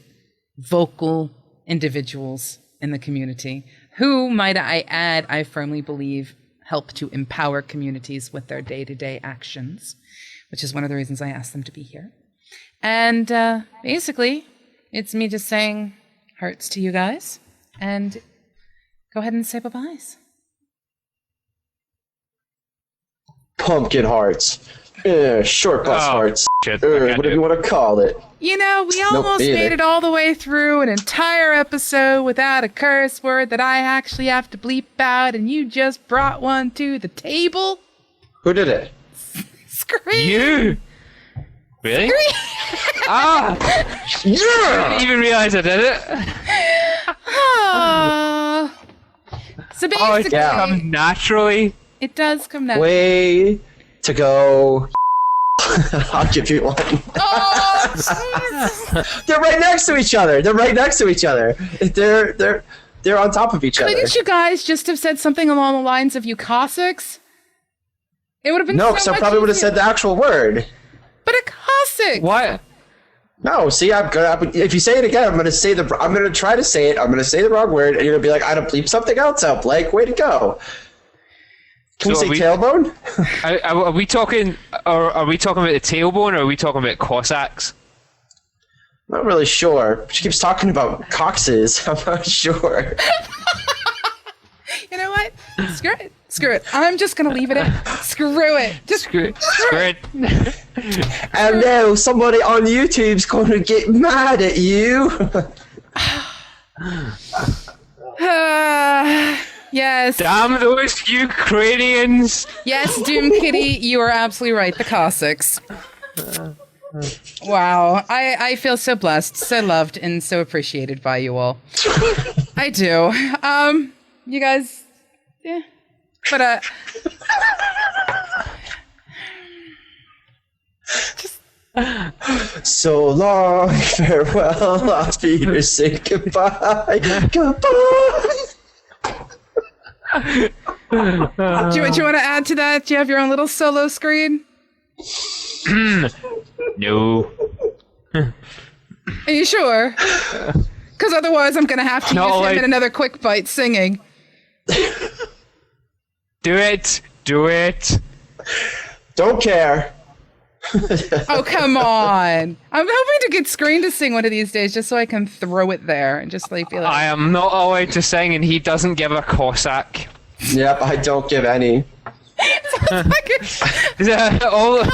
vocal individuals in the community who, might I add, I firmly believe help to empower communities with their day-to-day actions, which is one of the reasons I asked them to be here. And basically, it's me just saying hearts to you guys, and go ahead and say bye-byes. Pumpkin hearts. Short bus hearts. Shit, whatever you want to call it. You know, we almost made it all the way through an entire episode without a curse word that I actually have to bleep out, and you just brought one to the table. Who did it? Scream! You! Really? Ah! Yeah! I didn't even realize I did it. Oh. So basically, It comes naturally. it does come naturally. Way to go. I'll give you one. Oh, Jesus. They're right next to each other. They're on top of each other. Couldn't you guys just have said something along the lines of you Cossacks? It would have been No, so because I much probably would have easier. said the actual word. But a Cossack! What? No, see, if you say it again, I'm gonna try to say it. I'm gonna say the wrong word, and you're gonna be like, "I don't bleep something else out, Blake. Way to go." Can So we say tailbone? Are we talking? Or are we talking about the tailbone, or are we talking about Cossacks? Not really sure. She keeps talking about coxes. I'm not sure. You know what? Screw it. I'm just gonna leave it at screw it. Just Screw it. And now somebody on YouTube's going to get mad at you. Yes. Damn those Ukrainians! Yes, Doom Kitty, you are absolutely right. The Cossacks. Wow. I feel so blessed, so loved, and so appreciated by you all. I do. You guys, yeah. But, So long, farewell, last Peter, say goodbye. Goodbye. do you want to add to that? Do you have your own little solo screen? No. Are you sure? Because otherwise I'm going to have to use him in another quick bite singing. Do it. Do it. Don't care. Oh, come on. I'm hoping to get Screen to sing one of these days just so I can throw it there and just like be like... I am not allowed to sing, and he doesn't give a Cossack. Yep, I don't give any. all those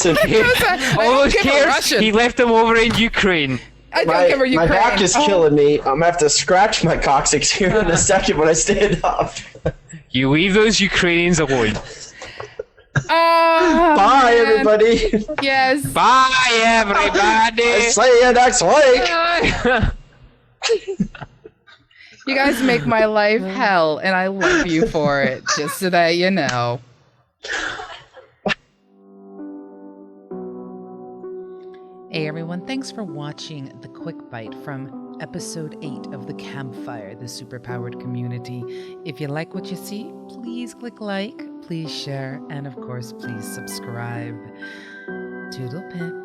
Listen, cares, he left them over in Ukraine. I don't give her Ukraine. My back is killing me. I'm gonna have to scratch my coccyx here in a second when I stand up. You leave those Ukrainians alone. Oh, Bye, man. everybody. Yes. Bye, everybody. I'll see you next week. You guys make my life hell, and I love you for it, just so that you know. Hey everyone, thanks for watching the quick bite from episode 8 of the Campfire, the Superpowered community. If you like what you see, please click like, please share, and of course, please subscribe. Toodle pip.